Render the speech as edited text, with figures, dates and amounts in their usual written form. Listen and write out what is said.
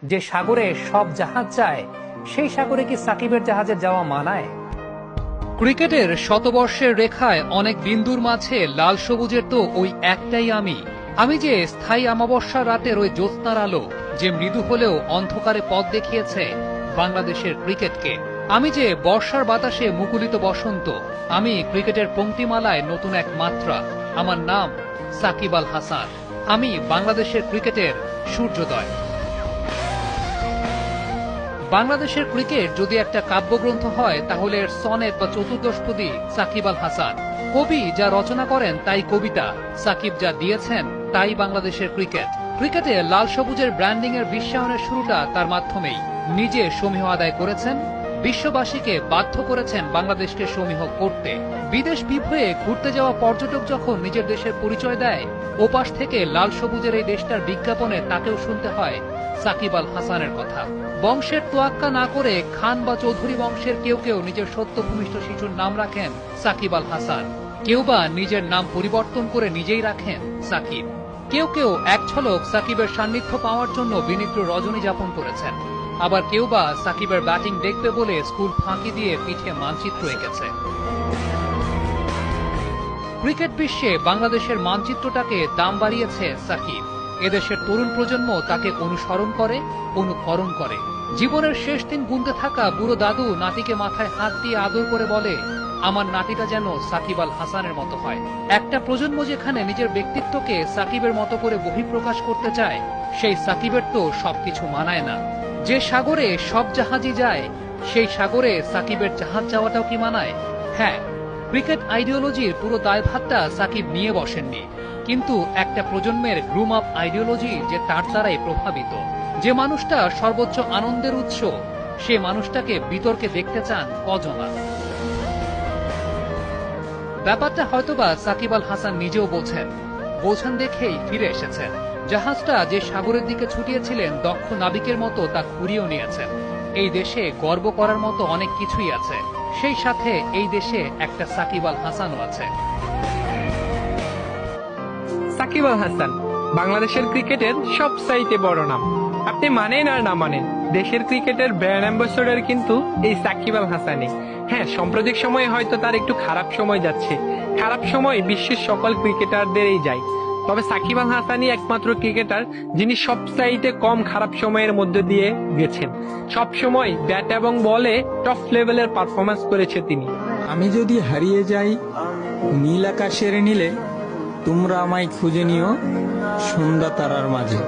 যে সাগরে সব জাহাজ যায় সেই সাগরে কি সাকিবের জাহাজের যাওয়া মানায়? ক্রিকেটের শতবর্ষের রেখায় অনেক বিন্দুর মাঝে লাল সবুজের তো ওই একটাই আমি যে স্থায়ী অমাবস্যার রাতের ওই জ্যোৎস্নার আলো, যে মৃদু হলেও অন্ধকারে পথ দেখিয়েছে বাংলাদেশের ক্রিকেটকে। আমি যে বর্ষার বাতাসে মুকুলিত বসন্ত। আমি ক্রিকেটের পংক্তিমালায় নতুন এক মাত্রা। আমার নাম সাকিব আল হাসান। আমি বাংলাদেশের ক্রিকেটের সূর্যোদয়। বাংলাদেশের ক্রিকেট যদি একটা কাব্যগ্রন্থ হয় তাহলে এর সনেট বা চতুর্দশপদী সাকিব আল হাসান। কবি যা রচনা করেন তাই কবিতা, সাকিব যা দিয়েছেন তাই বাংলাদেশের ক্রিকেট। ক্রিকেটে লাল সবুজের ব্র্যান্ডিং এর বিশ্বায়নের শুরুটা তার মাধ্যমেই। নিজে সমীহ আদায় করেছেন, বিশ্ববাসীকে বাধ্য করেছেন বাংলাদেশকে সমীহ করতে। বিদেশ বিভয়ে ঘুরতে যাওয়া পর্যটক যখন নিজের দেশের পরিচয় দেয়, ওপাশ থেকে লাল সবুজের এই দেশটার বিজ্ঞাপনে তাকেও শুনতে হয় সাকিব আল হাসানের কথা। বংশের তোয়াক্কা না করে খান বা চৌধুরী বংশের কেউ কেউ নিজের সত্যভূমিষ্ঠ শিশুর নাম রাখেন সাকিব আল হাসান, কেউ বা নিজের নাম পরিবর্তন করে নিজেই রাখেন সাকিব। কেউ কেউ এক ঝলক সাকিবের সান্নিধ্য পাওয়ার জন্য বিনিদ্র রজনী যাপন করেছেন, আবার কেউ বা সাকিবের ব্যাটিং দেখবে বলে স্কুল ফাঁকি দিয়ে পিঠে মানচিত্র এঁকেছে। ক্রিকেট বিশ্বে বাংলাদেশের মানচিত্রটাকে দাম বাড়িয়েছে সাকিব। এদেশের তরুণ প্রজন্ম তাকে অনুসরণ করে, অনুকরণ করে। জীবনের শেষ দিন গুনতে থাকা বুড়ো দাদু নাতিকে মাথায় হাত দিয়ে আদর করে বলে, আমার নাতিটা যেন সাকিব আল হাসানের মতো হয়। একটা প্রজন্ম যেখানে নিজের ব্যক্তিত্বকে সাকিবের মতো করে বহিঃপ্রকাশ করতে চায়, সেই সাকিবের তো সবকিছু মানায় না। যে সাগরে সব জাহাজই যায় সেই সাগরে সাকিবের জাহাজ যাওয়াটাও কি মানায়? হ্যাঁ, ক্রিকেট আইডিওলজির পুরো দায়ভারটা সাকিব নিয়ে বসেননি, কিন্তু একটা প্রজন্মের গ্রুম আপ আইডিওলজি যে তার দ্বারাই প্রভাবিত। যে মানুষটা সর্বোচ্চ আনন্দের উৎস, সে মানুষটাকে বিতর্কে দেখতে চান কজনা। ব্যাপারটা হয়তোবা সাকিব আল হাসান নিজেও বোঝেন দেখেই ফিরে এসেছেন। জাহাজটা যে সাগরের দিকে ছুটিয়েছিলেন দক্ষ নাবিকের মতো তা ঘুরিয়েও নিয়েছেন। এই দেশে গর্ব করার মতো অনেক কিছুই আছে, সেই সাথে এই দেশে একটা সাকিব আল হাসানও আছে। সাকিব আল হাসান বাংলাদেশের ক্রিকেটের সবচাইতে বড় নাম। আপনি মানেন আর না মানেন, দেশের ক্রিকেটের ব্র্যান্ড অ্যাম্বাসেডর কিন্তু এই সাকিব আল হাসানই। হ্যাঁ, সাম্প্রতিক সময়ে হয়তো তার একটু খারাপ সময় যাচ্ছে। খারাপ সময় বিশ্বের সকল ক্রিকেটারদেরই যায়, তবে সাকিব আল হাসানই একমাত্র ক্রিকেটার যিনি সবচাইতে কম খারাপ সময়ের মধ্যে দিয়ে গেছেন। সবসময় ব্যাট এবং বলে টপ লেভেলের পারফরমেন্স করেছে তিনি। আমি যদি হারিয়ে যাই নীল আকাশের নীলে, তোমরা আমায় খুঁজে নিও সন্ধ্যা তারার মাঝে।